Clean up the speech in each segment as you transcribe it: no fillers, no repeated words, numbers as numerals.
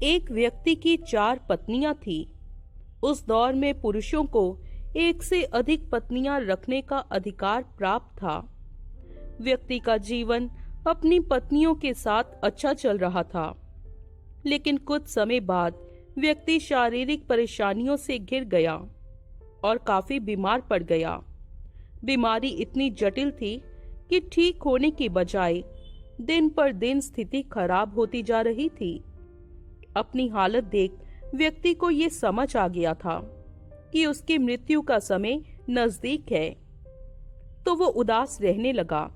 एक व्यक्ति की 4 पत्नियां थी। उस दौर में पुरुषों को एक से अधिक पत्नियां रखने का अधिकार प्राप्त था। व्यक्ति का जीवन अपनी पत्नियों के साथ अच्छा चल रहा था, लेकिन कुछ समय बाद व्यक्ति शारीरिक परेशानियों से घिर गया और काफी बीमार पड़ गया। बीमारी इतनी जटिल थी कि ठीक होने की बजाय दिन पर दिन स्थिति खराब होती जा रही थी। अपनी हालत देख व्यक्ति को ये समझ आ गया था कि उसकी मृत्यु का समय नजदीक है, तो वो उदास रहने लगा।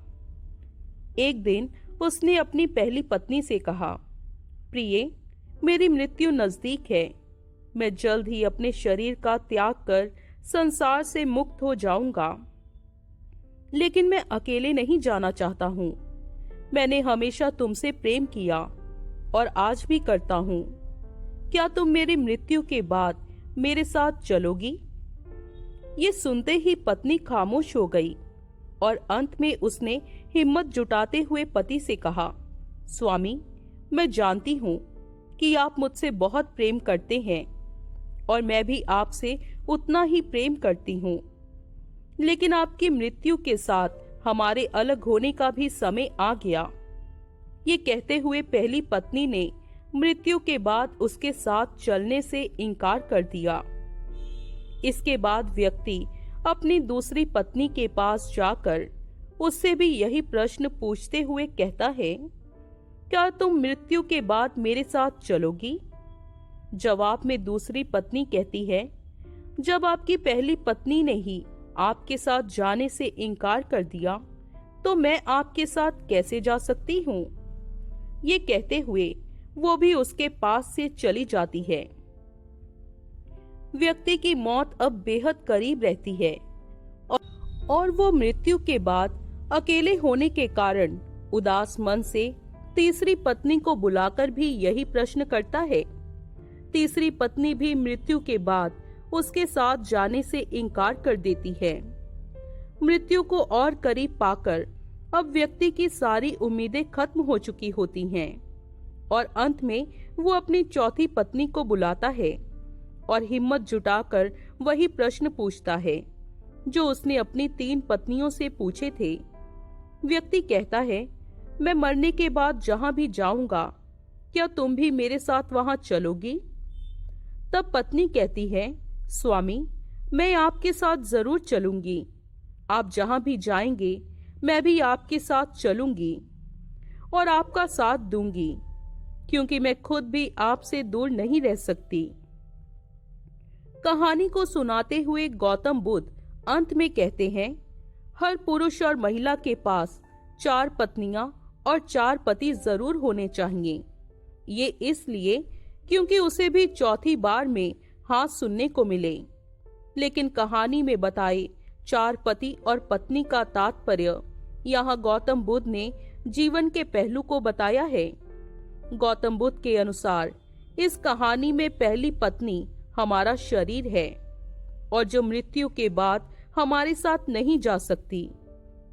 एक दिन उसने अपनी पहली पत्नी से कहा, प्रिय, मेरी मृत्यु नजदीक है। मैं जल्द ही अपने शरीर का त्याग कर संसार से मुक्त हो जाऊंगा, लेकिन मैं अकेले नहीं जाना चाहता हूँ। मैंने हमेशा तुमसे प्रेम किया और आज भी करता हूँ। क्या तुम मेरी मृत्यु के बाद मेरे साथ चलोगी? ये सुनते ही पत्नी खामोश हो गई और अंत में उसने हिम्मत जुटाते हुए पति से कहा, स्वामी, मैं जानती हूँ कि आप मुझसे बहुत प्रेम करते हैं और मैं भी आपसे उतना ही प्रेम करती हूँ, लेकिन आपकी मृत्यु के साथ हमारे अलग होने का भी समय आ गया। ये कहते हुए पहली पत्नी ने मृत्यु के बाद उसके साथ चलने से इनकार कर दिया। इसके बाद व्यक्ति अपनी दूसरी पत्नी के पास जाकर उससे भी यही प्रश्न पूछते हुए कहता है, क्या तुम मृत्यु के बाद मेरे साथ चलोगी? जवाब में दूसरी पत्नी कहती है, जब आपकी पहली पत्नी ने ही आपके साथ जाने से इनकार कर दिया, तो मैं आपके साथ कैसे जा सकती हूँ? ये कहते हुए वो भी उसके पास से चली जाती है। व्यक्ति की मौत अब बेहद करीब रहती है और वो मृत्यु के बाद अकेले होने के कारण उदास मन से तीसरी पत्नी को बुलाकर भी यही प्रश्न करता है। तीसरी पत्नी भी मृत्यु के बाद उसके साथ जाने से इनकार कर देती है। मृत्यु को और करीब पाकर अब व्यक्ति की सारी उम्मीदें खत्म हो चुकी होती हैं और अंत में वो अपनी चौथी पत्नी को बुलाता है और हिम्मत जुटाकर वही प्रश्न पूछता है जो उसने अपनी 3 पत्नियों से पूछे थे। व्यक्ति कहता है, मैं मरने के बाद जहां भी जाऊंगा, क्या तुम भी मेरे साथ वहां चलोगी? तब पत्नी कहती है, स्वामी, मैं आपके साथ जरूर चलूंगी। आप जहां भी जाएंगे मैं भी आपके साथ चलूंगी और आपका साथ दूंगी, क्योंकि मैं खुद भी आपसे दूर नहीं रह सकती। कहानी को सुनाते हुए गौतम बुद्ध अंत में कहते हैं, हर पुरुष और महिला के पास 4 पत्नियां और 4 पति जरूर होने चाहिए। ये इसलिए क्योंकि उसे भी चौथी बार में हाँ सुनने को मिले। लेकिन कहानी में बताए 4 पति और पत्नी का तात्पर्य यहाँ गौतम बुद्ध ने जीवन के पहलू को बताया है। गौतम बुद्ध के अनुसार इस कहानी में पहली पत्नी हमारा शरीर है और जो मृत्यु के बाद हमारे साथ नहीं जा सकती,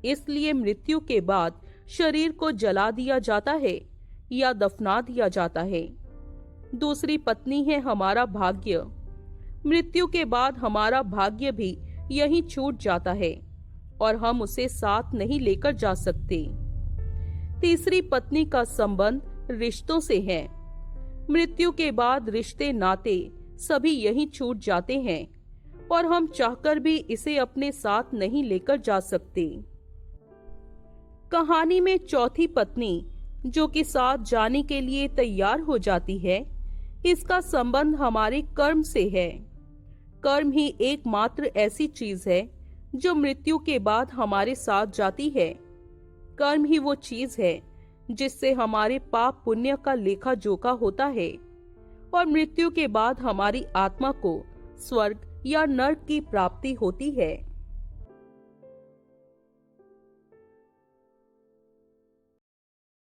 इसलिए मृत्यु के बाद शरीर को जला दिया जाता है या दफना दिया जाता है। दूसरी पत्नी है हमारा भाग्य। मृत्यु के बाद हमारा भाग्य भी यहीं छूट जाता है और हम उसे साथ नहीं लेकर जा सकते। तीसरी पत्नी का संबंध रिश्तों से है। मृत्यु के बाद रिश्ते नाते सभी यहीं छूट जाते हैं और हम चाहकर भी इसे अपने साथ नहीं लेकर जा सकते। कहानी में चौथी पत्नी जो कि साथ जाने के लिए तैयार हो जाती है, इसका संबंध हमारे कर्म से है। कर्म ही एकमात्र ऐसी चीज है जो मृत्यु के बाद हमारे साथ जाती है। कर्म ही वो चीज है जिससे हमारे पाप पुण्य का लेखा जोखा होता है और मृत्यु के बाद हमारी आत्मा को स्वर्ग या नर्क की प्राप्ति होती है।